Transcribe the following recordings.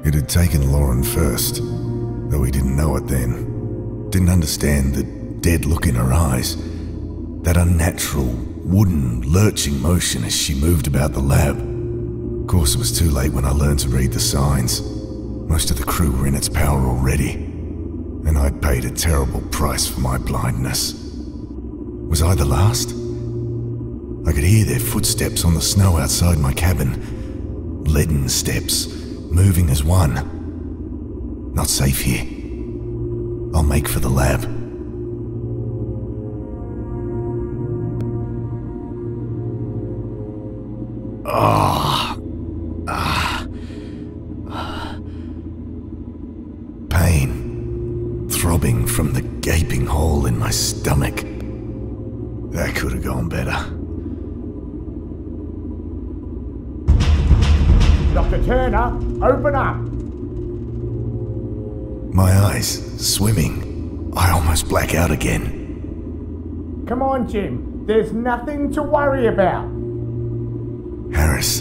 It had taken Lauren first, though he didn't know it then. Didn't understand the dead look in her eyes, that unnatural, wooden, lurching motion as she moved about the lab. Of course, it was too late when I learned to read the signs. Most of the crew were in its power already, and I'd paid a terrible price for my blindness. Was I the last? I could hear their footsteps on the snow outside my cabin. Leaden steps, moving as one. Not safe here. I'll make for the lab. Pain, throbbing from the gaping hole in my stomach. That could have gone better. Dr. Turner, open up! My eyes, swimming. I almost black out again. Come on, Jim. There's nothing to worry about. Harris.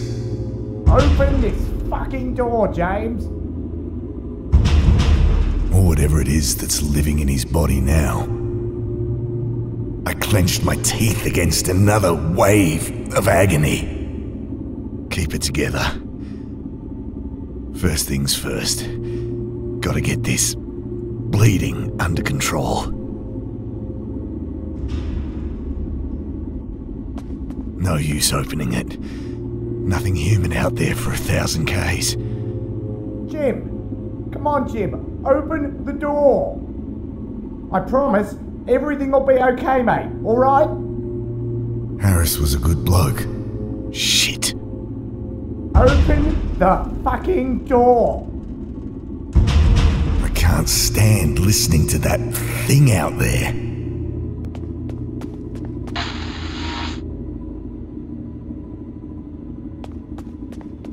Open this fucking door, James. Or whatever it is that's living in his body now. I clenched my teeth against another wave of agony. Keep it together. First things first. Gotta get this bleeding under control. No use opening it. Nothing human out there for 1,000 Ks. Jim! Come on, Jim. Open the door. I promise everything will be okay, mate. Alright? Harris was a good bloke. Shit. Open the fucking door. I can't stand listening to that thing out there.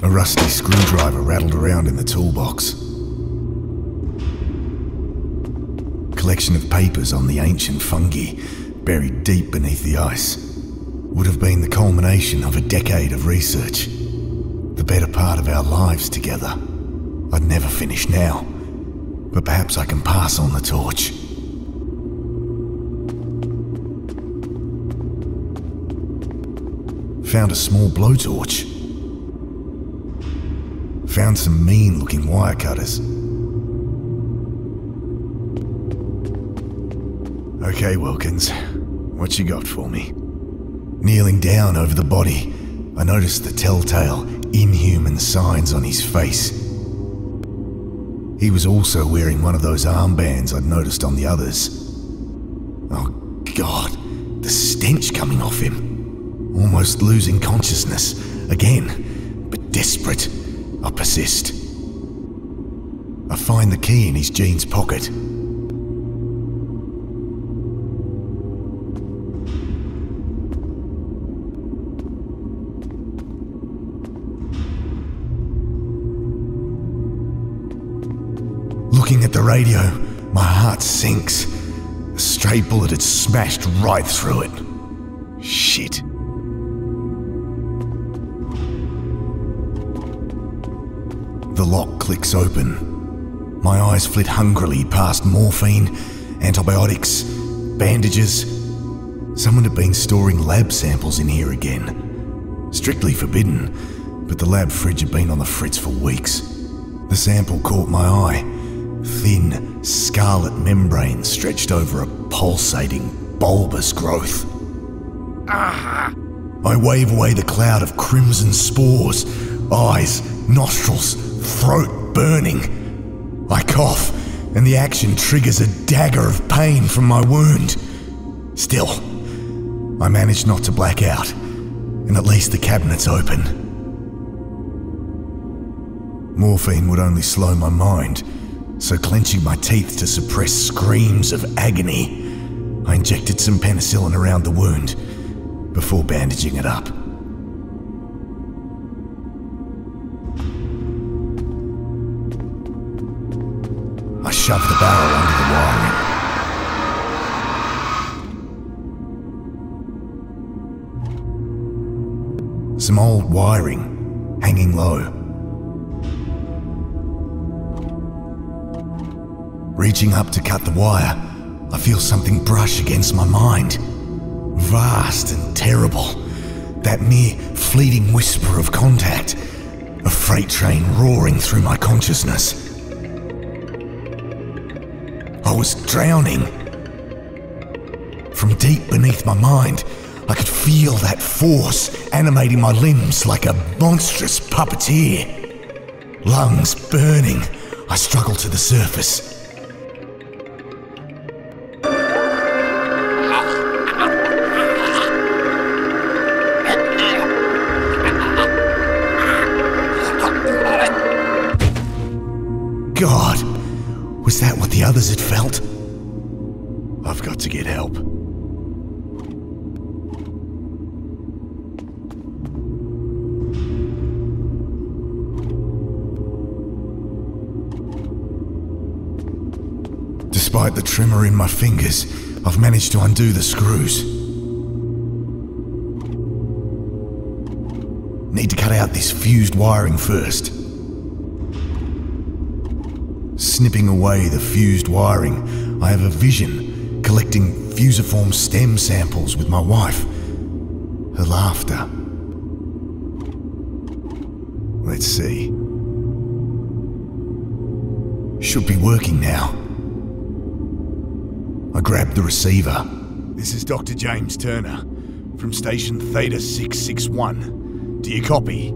A rusty screwdriver rattled around in the toolbox. Collection of papers on the ancient fungi buried deep beneath the ice. Would have been the culmination of a decade of research. The better part of our lives together. I'd never finish now, but perhaps I can pass on the torch. Found a small blowtorch. Found some mean-looking wire cutters. Okay, Wilkins, what you got for me? Kneeling down over the body, I noticed the telltale, inhuman signs on his face. He was also wearing one of those armbands I'd noticed on the others. Oh God, the stench coming off him. Almost losing consciousness, again, but desperate. I persist. I find the key in his jeans pocket. Looking at the radio, my heart sinks. A stray bullet had smashed right through it. Shit. The lock clicks open. My eyes flit hungrily past morphine, antibiotics, bandages. Someone had been storing lab samples in here again. Strictly forbidden, but the lab fridge had been on the fritz for weeks. The sample caught my eye. Thin, scarlet membrane stretched over a pulsating, bulbous growth. Ah! I wave away the cloud of crimson spores, eyes, nostrils, throat burning. I cough, and the action triggers a dagger of pain from my wound. Still, I manage not to black out, and at least the cabinet's open. Morphine would only slow my mind, so clenching my teeth to suppress screams of agony, I injected some penicillin around the wound before bandaging it up. I shoved the barrel under the wiring. Some old wiring, hanging low. Reaching up to cut the wire, I feel something brush against my mind. Vast and terrible. That mere fleeting whisper of contact. A freight train roaring through my consciousness. I was drowning. From deep beneath my mind, I could feel that force animating my limbs like a monstrous puppeteer. Lungs burning, I struggled to the surface. God, was that what the others had felt? I've got to get help. Despite the tremor in my fingers, I've managed to undo the screws. Need to cut out this fused wiring first. Snipping away the fused wiring, I have a vision collecting fusiform stem samples with my wife. Her laughter. Let's see. Should be working now. I grabbed the receiver. This is Dr. James Turner from station Theta 661. Do you copy?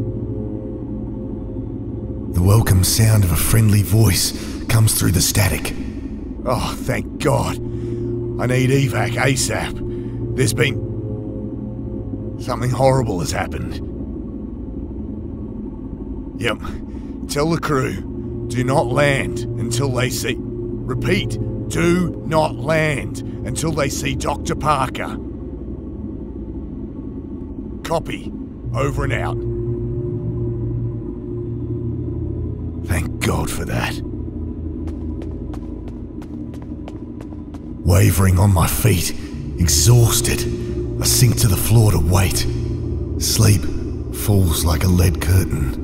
The welcome sound of a friendly voice comes through the static. Oh, thank God. I need evac ASAP. There's been... something horrible has happened. Yep. Tell the crew, do not land until they see... Repeat, do not land until they see Dr. Parker. Copy. Over and out. Thank God for that. Wavering on my feet, exhausted, I sink to the floor to wait. Sleep falls like a lead curtain.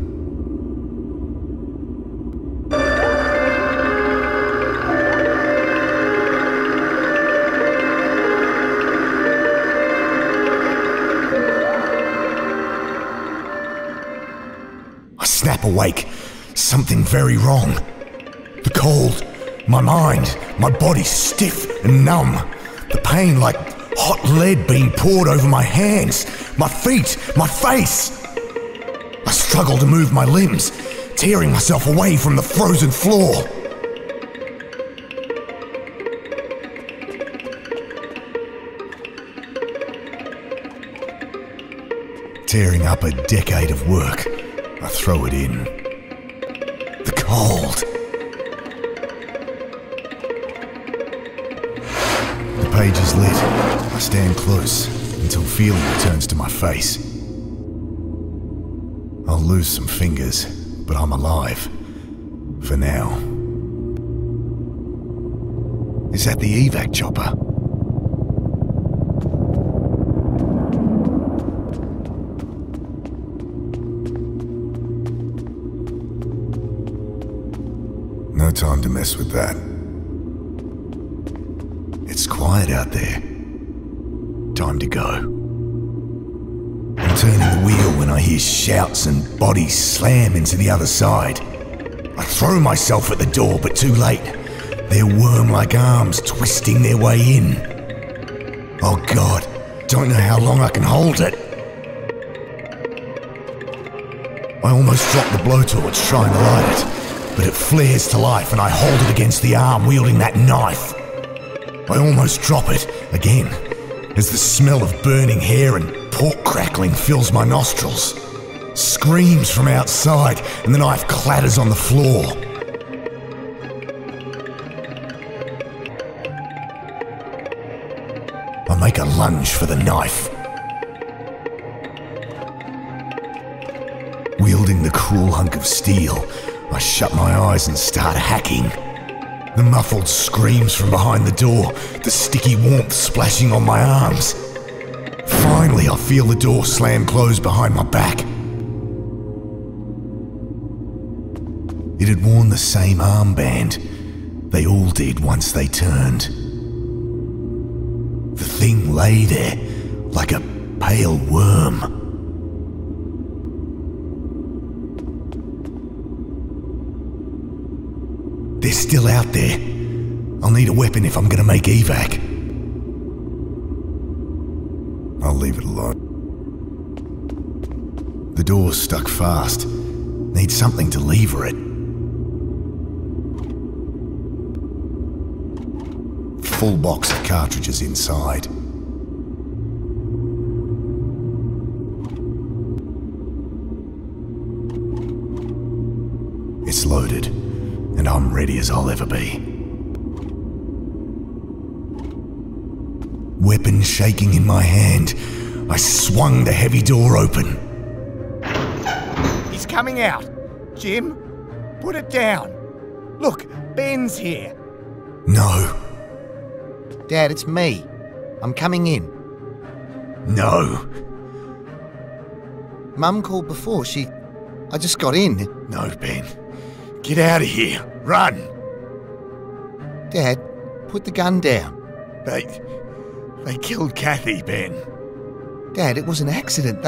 I snap awake. Something very wrong. The cold, my mind, my body stiff and numb. The pain like hot lead being poured over my hands, my feet, my face. I struggle to move my limbs, tearing myself away from the frozen floor. Tearing up a decade of work, I throw it in. The cold. The page is lit. I stand close until feeling returns to my face. I'll lose some fingers, but I'm alive. For now. Is that the evac chopper? No time to mess with that. It's quiet out there. Time to go. I'm turning the wheel when I hear shouts and bodies slam into the other side. I throw myself at the door, but too late. Their worm-like arms twisting their way in. Oh God, don't know how long I can hold it. I almost drop the blowtorch trying to light it. But it flares to life and I hold it against the arm wielding that knife. I almost drop it again as the smell of burning hair and pork crackling fills my nostrils. Screams from outside and the knife clatters on the floor. I make a lunge for the knife. Wielding the cruel hunk of steel, I shut my eyes and start hacking. The muffled screams from behind the door, the sticky warmth splashing on my arms. Finally, I feel the door slam close behind my back. It had worn the same armband, They all did once they turned. The thing lay there like a pale worm. They're still out there. I'll need a weapon if I'm gonna make evac. I'll leave it alone. The door's stuck fast. Need something to lever it. Full box of cartridges inside. It's loaded, and I'm ready as I'll ever be. Weapon shaking in my hand, I swung the heavy door open. He's coming out. Jim, put it down. Look, Ben's here. No. Dad, it's me. I'm coming in. No. Mum called before. I just got in. No, Ben. Get out of here. Run. Dad, put the gun down. They killed Kathy, Ben. Dad, it was an accident.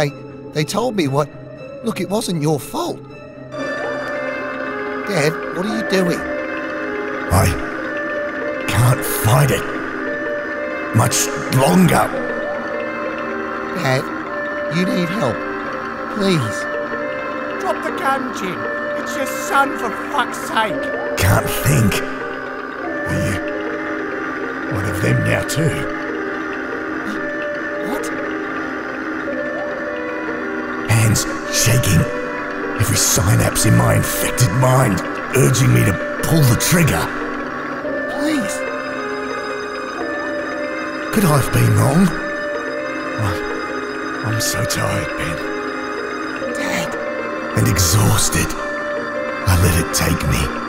They told me what... Look, it wasn't your fault. Dad, what are you doing? I can't fight it much longer. Dad, you need help. Please. Drop the gun, Jim. It's your son, for fuck's sake. Can't think. Are you one of them now too? What? Hands shaking. Every synapse in my infected mind urging me to pull the trigger. Please. Could I have been wrong? I'm so tired, Ben. Dad. And exhausted. I let it take me.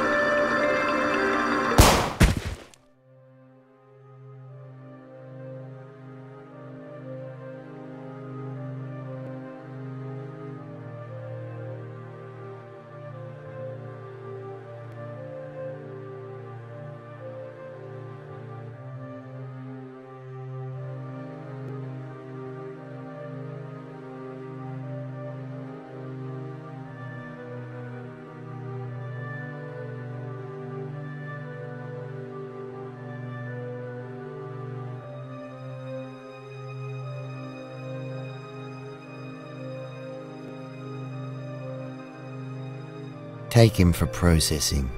Take him for processing.